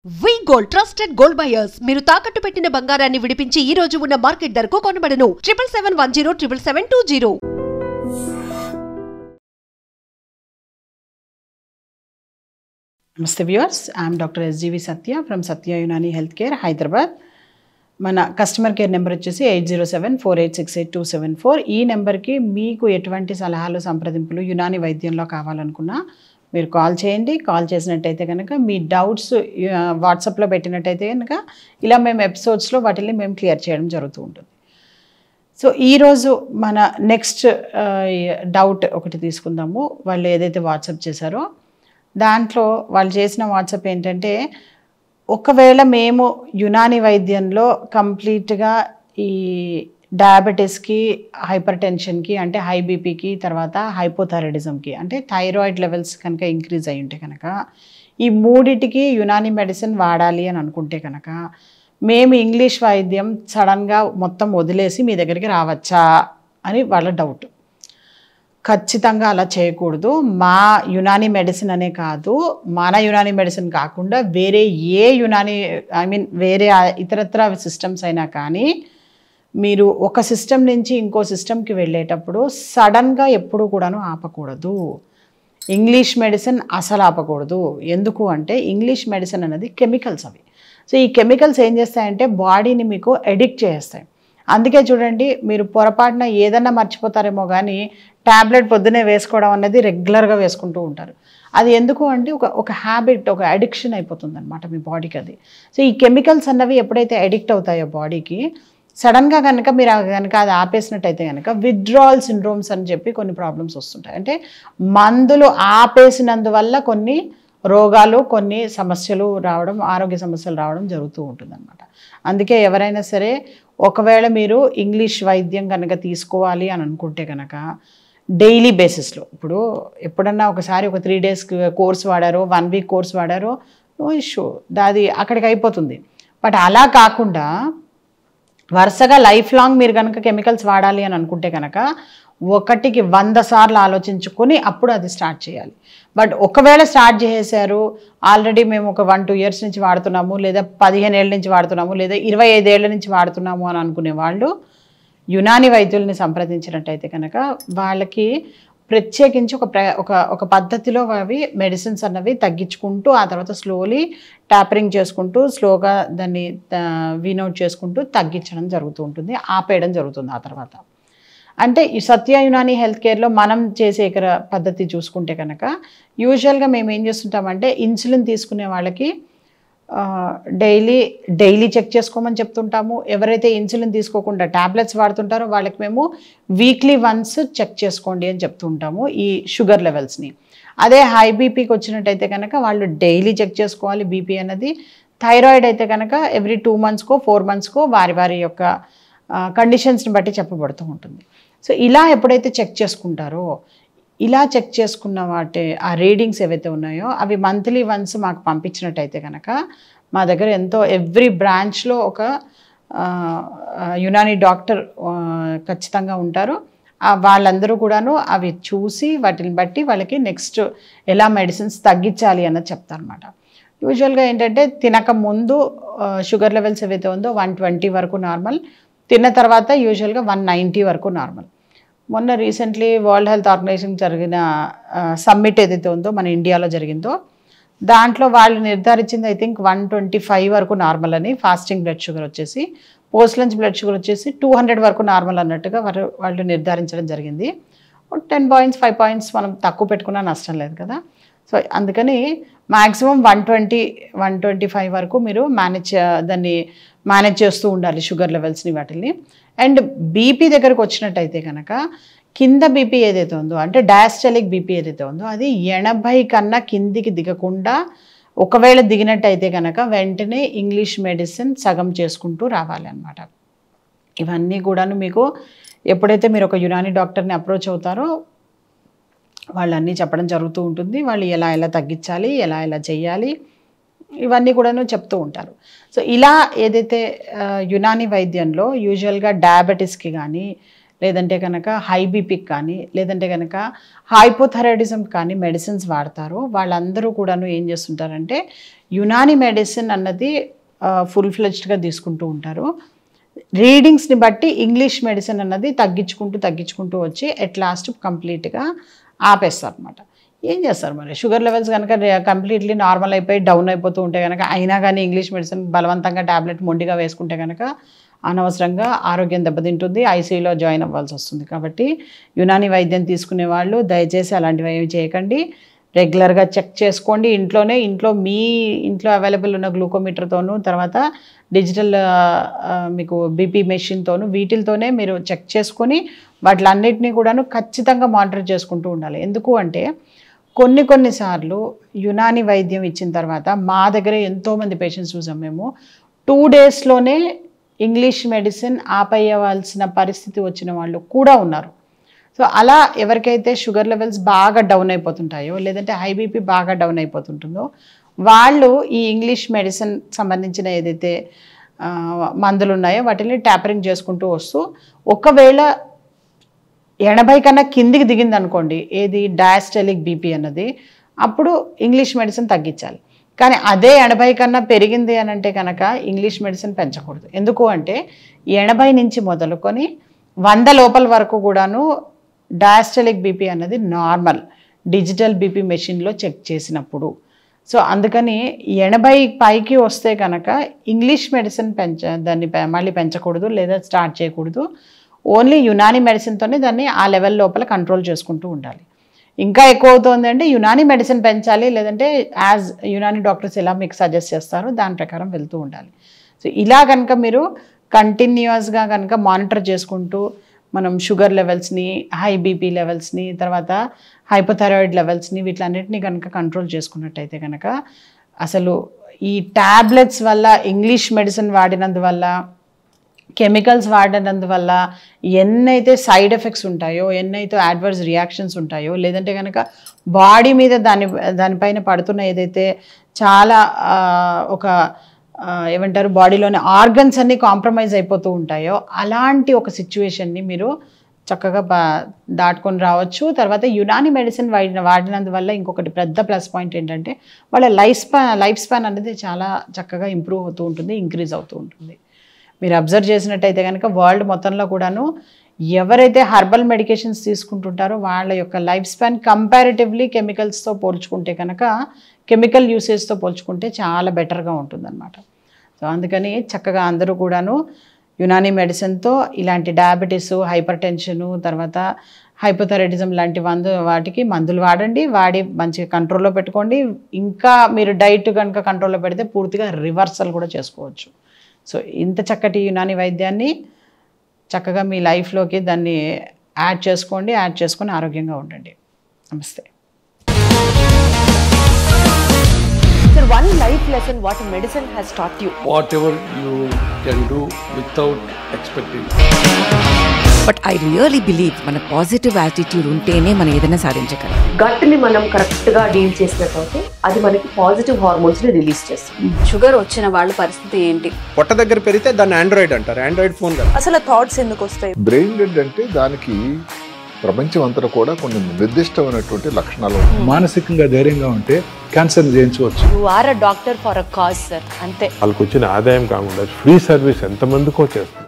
వి gold trusted gold buyers మీరు తాకట్టు పెట్టిన బంగారాన్ని విడిపించి ఈ రోజు ఉన్న మార్కెట్ ధరకు కొనబడను 7771077720. నమస్తే viewers, I'm doctor SGV Satya from Satya Unani health care Hyderabad. మన కస్టమర్ కేర్ నెంబర్ వచ్చేసి 8074868274. ఈ నెంబర్కి మీకు ఎటువంటి సలహాలు సంప్రదింపులు యునాని వైద్యంలో కావాలనుకున్నా మీరు కాల్ చేయండి. కాల్ చేసినట్టయితే కనుక మీ డౌట్స్ వాట్సాప్లో పెట్టినట్టయితే కనుక ఇలా మేము ఎపిసోడ్స్లో వాటిని మేము క్లియర్ చేయడం జరుగుతూ ఉంటుంది. సో ఈరోజు మన నెక్స్ట్ డౌట్ ఒకటి తీసుకుందాము. వాళ్ళు ఏదైతే వాట్సాప్ చేశారో దాంట్లో వాళ్ళు చేసిన వాట్సాప్ ఏంటంటే, ఒకవేళ మేము యునాని వైద్యంలో కంప్లీట్గా ఈ డయాబెటీస్కి, హైపర్ టెన్షన్కి అంటే హై బీపీకి, తర్వాత హైపోథైరాయిడిజంకి అంటే థైరాయిడ్ లెవెల్స్ కనుక ఇంక్రీజ్ అయి ఉంటే కనుక ఈ మూడిటికి యునాని మెడిసిన్ వాడాలి అని అనుకుంటే కనుక మేము ఇంగ్లీష్ వైద్యం సడన్గా మొత్తం వదిలేసి మీ దగ్గరికి రావచ్చా అని వాళ్ళ డౌట్. ఖచ్చితంగా అలా చేయకూడదు. మా యునాని మెడిసిన్ అనే కాదు, మన యునాని మెడిసిన్ కాకుండా వేరే ఏ యునాని వేరే ఇతరత్ర సిస్టమ్స్ అయినా కానీ మీరు ఒక సిస్టమ్ నుంచి ఇంకో సిస్టమ్కి వెళ్ళేటప్పుడు సడన్గా ఎప్పుడు కూడాను ఆపకూడదు. ఇంగ్లీష్ మెడిసిన్ అసలు ఆపకూడదు. ఎందుకు అంటే ఇంగ్లీష్ మెడిసిన్ అనేది కెమికల్స్ అవి. సో ఈ కెమికల్స్ ఏం చేస్తాయంటే బాడీని మీకు ఎడిక్ట్ చేస్తాయి. అందుకే చూడండి, మీరు పొరపాటున ఏదన్నా మర్చిపోతారేమో కానీ ట్యాబ్లెట్ పొద్దునే వేసుకోవడం అనేది రెగ్యులర్గా వేసుకుంటూ ఉంటారు. అది ఎందుకు అంటే ఒక హ్యాబిట్, ఒక అడిక్షన్ అయిపోతుంది అనమాట మీ బాడీకి అది. సో ఈ కెమికల్స్ అన్నవి ఎప్పుడైతే అడిక్ట్ అవుతాయో బాడీకి, సడన్గా కనుక మీరు కనుక అది ఆపేసినట్టయితే కనుక విత్డ్రావల్ సిండ్రోమ్స్ అని చెప్పి కొన్ని ప్రాబ్లమ్స్ వస్తుంటాయి. అంటే మందులు ఆపేసినందువల్ల కొన్ని రోగాలు, కొన్ని సమస్యలు రావడం, ఆరోగ్య సమస్యలు రావడం జరుగుతూ ఉంటుందన్నమాట. అందుకే ఎవరైనా సరే ఒకవేళ మీరు ఇంగ్లీష్ వైద్యం కనుక తీసుకోవాలి అని అనుకుంటే కనుక డైలీ బేసిస్లో, ఇప్పుడు ఎప్పుడన్నా ఒకసారి ఒక 3 days కోర్స్ వాడారో, 1 week కోర్స్ వాడారో, నో ఇష్యూ, అది అక్కడికి అయిపోతుంది. బట్ అలా కాకుండా వరుసగా లైఫ్ లాంగ్ మీరు కనుక కెమికల్స్ వాడాలి అని అనుకుంటే కనుక 1కి 100 సార్లు ఆలోచించుకొని అప్పుడు అది స్టార్ట్ చేయాలి. బట్ ఒకవేళ స్టార్ట్ చేసేసారు, ఆల్రెడీ మేము ఒక 1-2 years నుంచి వాడుతున్నాము, లేదా 15 ఏళ్ళ నుంచి వాడుతున్నాము, లేదా 25 ఏళ్ళ నుంచి వాడుతున్నాము అని అనుకునే వాళ్ళు యునాని వైద్యుల్ని సంప్రదించినట్టయితే కనుక వాళ్ళకి ప్రత్యేకించి ఒక పద్ధతిలో అవి మెడిసిన్స్ అన్నవి తగ్గించుకుంటూ, ఆ తర్వాత స్లోలీ ట్యాపరింగ్ చేసుకుంటూ, స్లోగా దాన్ని వీనౌట్ చేసుకుంటూ తగ్గించడం జరుగుతూ ఉంటుంది, ఆపేయడం జరుగుతుంది ఆ తర్వాత. అంటే ఈ సత్య యునాని హెల్త్ కేర్లో మనం చేసే పద్ధతి చూసుకుంటే కనుక యూజువల్గా మేము ఏం చేస్తుంటామంటే ఇన్సులిన్ తీసుకునే వాళ్ళకి డైలీ చెక్ చేసుకోమని చెప్తుంటాము. ఎవరైతే ఇన్సులిన్ తీసుకోకుండా ట్యాబ్లెట్స్ వాడుతుంటారో వాళ్ళకి మేము వీక్లీ వన్స్ చెక్ చేసుకోండి అని చెప్తుంటాము ఈ షుగర్ లెవెల్స్ని. అదే హై బీపీకి వచ్చినట్టయితే కనుక వాళ్ళు డైలీ చెక్ చేసుకోవాలి బీపీ అన్నది. థైరాయిడ్ అయితే కనుక ఎవ్రీ 2 monthsకో 4 monthsకో వారి యొక్క కండిషన్స్ని బట్టి చెప్పబడుతూ ఉంటుంది. సో ఇలా ఎప్పుడైతే చెక్ చేసుకుంటారో, ఇలా చెక్ చేసుకున్న ఆ రీడింగ్స్ ఏవైతే ఉన్నాయో అవి మంత్లీ వన్స్ మాకు పంపించినట్టయితే కనుక మా దగ్గర ఎవ్రీ బ్రాంచ్లో ఒక యునాని డాక్టర్ ఖచ్చితంగా ఉంటారు. వాళ్ళందరూ కూడాను అవి చూసి వాటిని బట్టి వాళ్ళకి నెక్స్ట్ ఎలా మెడిసిన్స్ తగ్గించాలి అన్నది చెప్తారనమాట. యూజువల్గా ఏంటంటే తినక ముందు షుగర్ లెవెల్స్ ఏవైతే ఉందో 120 వరకు నార్మల్, తిన్న తర్వాత యూజువల్గా 190 వరకు నార్మల్. మొన్న రీసెంట్లీ వరల్డ్ హెల్త్ ఆర్గనైజేషన్ జరిగిన సమ్మిట్ ఏదైతే ఉందో మన ఇండియాలో జరిగిందో దాంట్లో వాళ్ళు నిర్ధారించింది ఐ థింక్ 125 వరకు నార్మల్ అని ఫాస్టింగ్ బ్లడ్ షుగర్ వచ్చేసి, పోస్ట్ లంచ్ బ్లడ్ షుగర్ వచ్చేసి 200 వరకు నార్మల్ అన్నట్టుగా వాళ్ళు నిర్ధారించడం జరిగింది. 10 points 5 points మనం తక్కువ పెట్టుకున్నా నష్టం లేదు కదా. సో అందుకని మ్యాక్సిమం 120-125 వరకు మీరు దాన్ని మేనేజ్ చేస్తూ ఉండాలి షుగర్ లెవెల్స్ని వాటిని. అండ్ బీపీ దగ్గరకు వచ్చినట్టయితే కనుక కింద బీపీ ఏదైతే ఉందో అంటే డయాస్టలిక్ బీపీ ఏదైతే ఉందో అది 80 కన్నా కిందికి దిగకుండా, ఒకవేళ దిగినట్టయితే కనుక వెంటనే ఇంగ్లీష్ మెడిసిన్ సగం చేసుకుంటూ రావాలి అన్నమాట. ఇవన్నీ కూడాను మీకు ఎప్పుడైతే మీరు ఒక యునాని డాక్టర్ని అప్రోచ్ అవుతారో వాళ్ళన్నీ చెప్పడం జరుగుతూ ఉంటుంది. వాళ్ళు ఎలా తగ్గించాలి, ఎలా చేయాలి, ఇవన్నీ కూడాను చెప్తూ ఉంటారు. సో ఇలా ఏదైతే యునాని వైద్యంలో యూజువల్గా డయాబెటీస్కి కానీ, లేదంటే కనుక హై బీపీకి కానీ లేదంటే కనుక హైపోథైరాయిడిజం కానీ మెడిసిన్స్ వాడతారో వాళ్ళందరూ కూడాను ఏం చేస్తుంటారంటే యునాని మెడిసిన్ అన్నది ఫుల్ ఫ్లెడ్జ్డ్గా తీసుకుంటూ ఉంటారు. రీడింగ్స్ని బట్టి ఇంగ్లీష్ మెడిసిన్ అన్నది తగ్గించుకుంటూ వచ్చి ఎట్ లాస్ట్ కంప్లీట్గా ఆపేస్తారు అనమాట. ఏం చేస్తారు మరి షుగర్ లెవెల్స్ కనుక కంప్లీట్లీ నార్మల్ అయిపోయి డౌన్ అయిపోతూ ఉంటే కనుక అయినా కానీ ఇంగ్లీష్ మెడిసిన్ బలవంతంగా ట్యాబ్లెట్ మొండిగా వేసుకుంటే కనుక అనవసరంగా ఆరోగ్యం దెబ్బతింటుంది, ఐసీయూలో జాయిన్ అవ్వాల్సి వస్తుంది. కాబట్టి యునాని వైద్యం తీసుకునే వాళ్ళు దయచేసి అలాంటివి ఏమి చేయకండి. రెగ్యులర్గా చెక్ చేసుకోండి. ఇంట్లో మీ ఇంట్లో అవైలబుల్ ఉన్న గ్లూకోమీటర్తోనూ తర్వాత డిజిటల్ మీకు బీపీ మెషిన్తోనూ వీటితోనే మీరు చెక్ చేసుకొని వాటిలన్నిటినీ కూడాను ఖచ్చితంగా మానిటర్ చేసుకుంటూ ఉండాలి. ఎందుకు అంటే కొన్నిసార్లు యునాని వైద్యం ఇచ్చిన తర్వాత మా దగ్గర ఎంతోమంది పేషెంట్స్ చూసాం మేము 2 డేస్లోనే ఇంగ్లీష్ మెడిసిన్ ఆపేయవలసిన పరిస్థితి వచ్చిన వాళ్ళు కూడా ఉన్నారు. సో అలా ఎవరికైతే షుగర్ లెవెల్స్ బాగా డౌన్ అయిపోతుంటాయో లేదంటే హై బీపీ బాగా డౌన్ అయిపోతుంటుందో వాళ్ళు ఈ ఇంగ్లీష్ మెడిసిన్ సంబంధించిన ఏదైతే మందులు ఉన్నాయో వాటిని ట్యాపరింగ్ చేసుకుంటూ వస్తూ ఒకవేళ 80 కన్నా కిందికి దిగింది అనుకోండి ఏది డయాస్టెలిక్ బీపీ అన్నది, అప్పుడు ఇంగ్లీష్ మెడిసిన్ తగ్గించాలి. కానీ అదే 80 కన్నా పెరిగింది అని అంటే కనుక ఇంగ్లీష్ మెడిసిన్ పెంచకూడదు. ఎందుకు అంటే 80 నుంచి మొదలుకొని 100 లోపల వరకు కూడాను డయాస్టెలిక్ బీపీ అన్నది నార్మల్ డిజిటల్ బీపీ మెషిన్లో చెక్ చేసినప్పుడు. సో అందుకని 80 పైకి వస్తే కనుక ఇంగ్లీష్ మెడిసిన్ దాన్ని మళ్ళీ పెంచకూడదు లేదా స్టార్ట్ చేయకూడదు. ఓన్లీ యునాని మెడిసిన్తోనే దాన్ని ఆ లెవెల్ లోపల కంట్రోల్ చేసుకుంటూ ఉండాలి. ఇంకా ఎక్కువ అవుతుంది అంటే యునాని మెడిసిన్ పెంచాలి, లేదంటే యాజ్ యునాని డాక్టర్స్ ఎలా మీకు సజెస్ట్ చేస్తారో దాని ప్రకారం వెళ్తూ ఉండాలి. సో ఇలా కనుక మీరు కంటిన్యూస్గా కనుక మానిటర్ చేసుకుంటూ మనం షుగర్ లెవెల్స్ని, హై బీపీ లెవెల్స్ని, తర్వాత హైపోథైరాయిడ్ లెవెల్స్ని వీటిలన్నిటిని కనుక కంట్రోల్ చేసుకున్నట్టయితే కనుక అసలు ఈ ట్యాబ్లెట్స్ వల్ల ఇంగ్లీష్ మెడిసిన్ వాడినందువల్ల కెమికల్స్ వాడినందువల్ల ఎన్నైతే సైడ్ ఎఫెక్ట్స్ ఉంటాయో ఎన్నైతే అడ్వర్స్ రియాక్షన్స్ ఉంటాయో లేదంటే కనుక బాడీ మీద దానిపైన పడుతున్న ఏదైతే చాలా ఒక ఏమంటారు బాడీలోని ఆర్గన్స్ అన్నీ కాంప్రమైజ్ అయిపోతూ ఉంటాయో అలాంటి ఒక సిచ్యువేషన్ని మీరు చక్కగా దాటుకొని రావచ్చు. తర్వాత యునాని మెడిసిన్ వాడినందువల్ల ఇంకొకటి పెద్ద ప్లస్ పాయింట్ ఏంటంటే వాళ్ళ లైఫ్ స్పాన్ అనేది చాలా చక్కగా ఇంప్రూవ్ అవుతూ ఉంటుంది, ఇంక్రీజ్ అవుతూ ఉంటుంది. మీరు అబ్జర్వ్ చేసినట్టయితే కనుక వరల్డ్ మొత్తంలో కూడాను ఎవరైతే హర్బల్ మెడికేషన్స్ తీసుకుంటుంటారో వాళ్ళ యొక్క లైఫ్ స్పాన్ కంపారిటివ్లీ కెమికల్స్తో పోల్చుకుంటే కనుక కెమికల్ యూసేజ్తో పోల్చుకుంటే చాలా బెటర్గా ఉంటుందన్నమాట. సో అందుకని చక్కగా అందరూ కూడాను యునాని మెడిసిన్తో ఇలాంటి డయాబెటీస్, హైపర్ టెన్షను, తర్వాత హైపోథైరాయిడిజం లాంటి వాటికి మందులు వాడి మంచిగా కంట్రోల్లో పెట్టుకోండి. ఇంకా మీరు డైట్ కనుక కంట్రోల్లో పెడితే పూర్తిగా రివర్సల్ కూడా చేసుకోవచ్చు. సో ఇంత చక్కటి యునాని వైద్యాన్ని చక్కగా మీ లైఫ్లోకి దాన్ని యాడ్ చేసుకొని ఆరోగ్యంగా ఉండండి. నమస్తే. Sir, one life lesson what medicine has taught you. Whatever you can do without expecting. But I really believe మన పాజిటివ్ యాటిట్యూడ్ ఉంటేనే మనం ఏదైనా సాధించగలం. గట్ని మనం కరెక్ట్గా డీల్ చేసినట్లయితే అది మనకి పాజిటివ్ హార్మోన్స్ని రిలీజ్ చేస్తుంది. షుగర్ వచ్చిన వాళ్ళ పరిస్థితి ఏంటి? పొట్ట దగ్గర పెరిగితే దాన్ని ఆండ్రాయిడ్ అంటారు, ఆండ్రాయిడ్ ఫోన్ కదా. అసలు థాట్స్ ఎందుకు వస్తాయి? బ్రెయిన్ డెడ్ అంటే దానికి ప్రపంచం అంతా కూడా కొన్ని నిర్దిష్టమైనటువంటి లక్షణాలు. మానసికంగా ధైర్యంగా ఉంటే క్యాన్సర్ జయించవచ్చు. You are a doctor for a cause sir, అంతే. వాళ్ళకి వచ్చిన ఆదాయం కాకుండా ఫ్రీ సర్వీస్ ఎంతమందికో చేస్తారు.